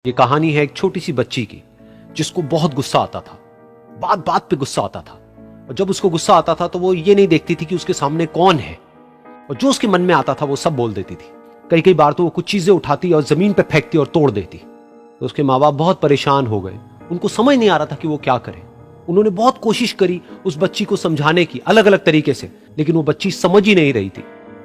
ये कहानी है एक छोटी सी बच्ची की जिसको बहुत गुस्सा आता था। बात बात पे गुस्सा आता था और जब उसको गुस्सा आता था तो वो ये नहीं देखती थी कि उसके सामने कौन है और जो उसके मन में आता था वो सब बोल देती थी। कई कई बार तो वो कुछ चीजें उठाती और जमीन पे फेंकती और तोड़ देती। तो उसके माँ बाप बहुत परेशान हो गए। उनको समझ नहीं आ रहा था कि वो क्या करे। उन्होंने बहुत कोशिश करी उस बच्ची को समझाने की अलग अलग तरीके से, लेकिन वो बच्ची समझ ही नहीं रही थी।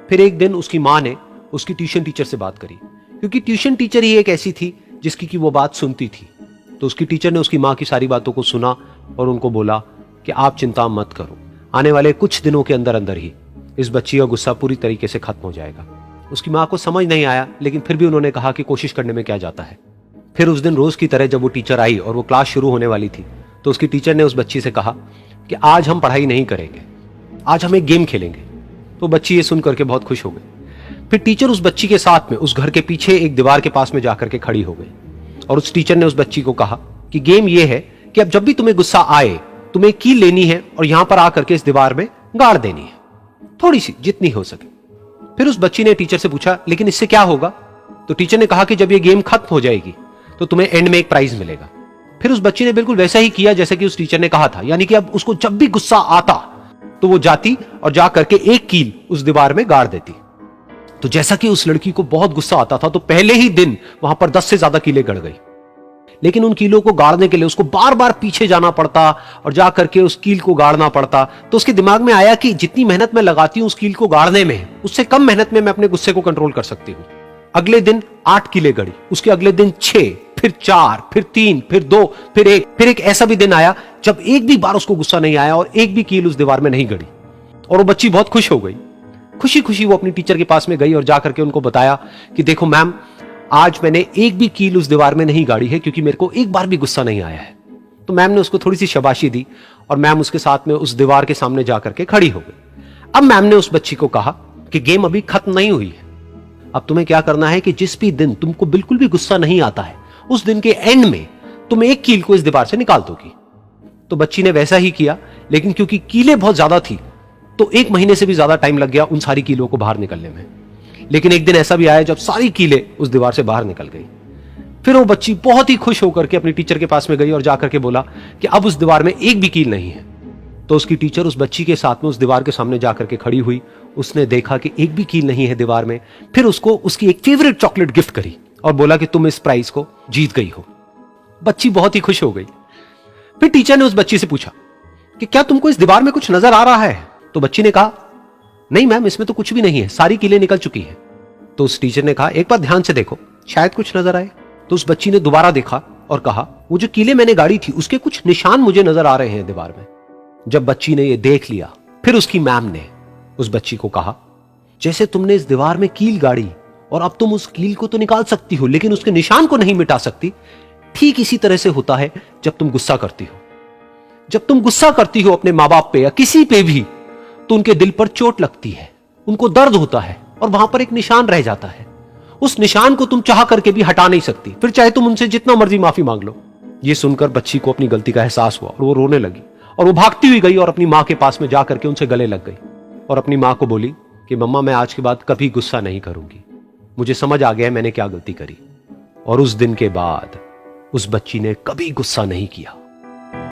फिर एक दिन उसकी माँ ने उसकी ट्यूशन टीचर से बात करी, क्योंकि ट्यूशन टीचर ही एक ऐसी थी जिसकी कि वो बात सुनती थी। तो उसकी टीचर ने उसकी माँ की सारी बातों को सुना और उनको बोला कि आप चिंता मत करो, आने वाले कुछ दिनों के अंदर अंदर ही इस बच्ची का गुस्सा पूरी तरीके से खत्म हो जाएगा। उसकी माँ को समझ नहीं आया, लेकिन फिर भी उन्होंने कहा कि कोशिश करने में क्या जाता है। फिर उस दिन रोज की तरह जब वो टीचर आई और वो क्लास शुरू होने वाली थी, तो उसकी टीचर ने उस बच्ची से कहा कि आज हम पढ़ाई नहीं करेंगे, आज हम एक गेम खेलेंगे। तो बच्ची ये सुन करके बहुत खुश हो गई। फिर टीचर उस बच्ची के साथ में उस घर के पीछे एक दीवार के पास में जाकर के खड़ी हो गई और उस टीचर ने उस बच्ची को कहा कि गेम ये है कि अब जब भी तुम्हें गुस्सा आए, तुम्हें कील लेनी है और यहां पर आकर के इस दीवार में गाड़ देनी है, थोड़ी सी, जितनी हो सके। फिर उस बच्ची ने टीचर से पूछा, लेकिन इससे क्या होगा? तो टीचर ने कहा कि जब ये गेम खत्म हो जाएगी तो तुम्हें एंड में एक प्राइज मिलेगा। फिर उस बच्ची ने बिल्कुल वैसा ही किया जैसे कि उस टीचर ने कहा था, यानी कि अब उसको जब भी गुस्सा आता तो वो जाती और जा करके एक कील उस दीवार में गाड़ देती। तो जैसा कि उस लड़की को बहुत गुस्सा आता था, तो पहले ही दिन वहां पर 10 से ज्यादा कीलें गड़ गई। लेकिन उन कीलों को गाड़ने के लिए उसको बार बार पीछे जाना पड़ता और जा करके उस कील को गाड़ना पड़ता। तो उसके दिमाग में आया कि जितनी मेहनत मैं लगाती हूं उस कील को गाड़ने में, उससे कम मेहनत में मैं अपने गुस्से को कंट्रोल कर सकती हूं। अगले दिन 8 कीलें गड़ी, उसके अगले दिन 6, फिर 4, फिर 3, फिर 2, फिर 1। फिर एक ऐसा भी दिन आया जब एक भी बार उसको गुस्सा नहीं आया और एक भी कील उस दीवार में नहीं गड़ी और वो बच्ची बहुत खुश हो गई। खुशी खुशी वो अपनी टीचर के पास में गई और जाकर के उनको बताया कि देखो मैम, आज मैंने एक भी कील उस दीवार में नहीं गाड़ी है क्योंकि मेरे को एक बार भी गुस्सा नहीं आया है। तो मैम ने उसको थोड़ी सी शाबाशी दी और मैम उसके साथ में उस दीवार के सामने जाकर के खड़ी हो गई। अब मैम ने उस बच्ची को कहा कि गेम अभी खत्म नहीं हुई है, अब तुम्हें क्या करना है कि जिस भी दिन तुमको बिल्कुल भी गुस्सा नहीं आता है, उस दिन के एंड में तुम एक कील को इस दीवार से निकाल दोगी। तो बच्ची ने वैसा ही किया, लेकिन क्योंकि कीलें बहुत ज्यादा थी तो 1 महीने से भी ज्यादा टाइम लग गया उन सारी कीलों को बाहर निकलने में। लेकिन एक दिन ऐसा भी आया जब सारी कीलें उस दीवार से बाहर निकल गई। फिर वो बच्ची बहुत ही खुश होकर के अपनी टीचर के पास में गई और जाकर के बोला कि अब उस दीवार में एक भी कील नहीं है। तो उसकी टीचर उस बच्ची के साथ में उस दीवार के सामने जाकर के खड़ी हुई। उसने देखा कि एक भी कील नहीं है दीवार में। फिर उसको उसकी एक फेवरेट चॉकलेट गिफ्ट करी और बोला कि तुम इस प्राइज को जीत गई हो। बच्ची बहुत ही खुश हो गई। फिर टीचर ने उस बच्ची से पूछा कि क्या तुमको इस दीवार में कुछ नजर आ रहा है? तो बच्ची ने कहा, नहीं मैम, इसमें तो कुछ भी नहीं है, सारी कीलें निकल चुकी हैं। तो उस टीचर ने कहा, एक बार ध्यान से देखो, शायद कुछ नजर आए। तो उस बच्ची ने दोबारा देखा और कहा, वो जो कीलें मैंने गाड़ी थी उसके कुछ निशान मुझे नजर आ रहे हैं दीवार में। जब बच्ची ने ये देख लिया, फिर उसकी मैम ने उस बच्ची को कहा, जैसे तुमने इस दीवार में कील गाड़ी और अब तुम उस कील को तो निकाल सकती हो लेकिन उसके निशान को नहीं मिटा सकती, ठीक इसी तरह से होता है जब तुम गुस्सा करती हो। जब तुम गुस्सा करती हो अपने माँ बाप पे या किसी पे भी, तो उनके दिल पर चोट लगती है, उनको दर्द होता है और वहां पर एक निशान रह जाता है। उस निशान को तुम चाह करके भी हटा नहीं सकती, फिर चाहे तुम उनसे जितना मर्जी माफी मांग लो। ये सुनकर बच्ची को अपनी गलती का एहसास हुआ और वो रोने लगी और वो भागती हुई गई और अपनी माँ के पास में जाकर के उनसे गले लग गई और अपनी माँ को बोली कि मम्मा, मैं आज के बाद कभी गुस्सा नहीं करूंगी, मुझे समझ आ गया है मैंने क्या गलती करी। और उस दिन के बाद उस बच्ची ने कभी गुस्सा नहीं किया।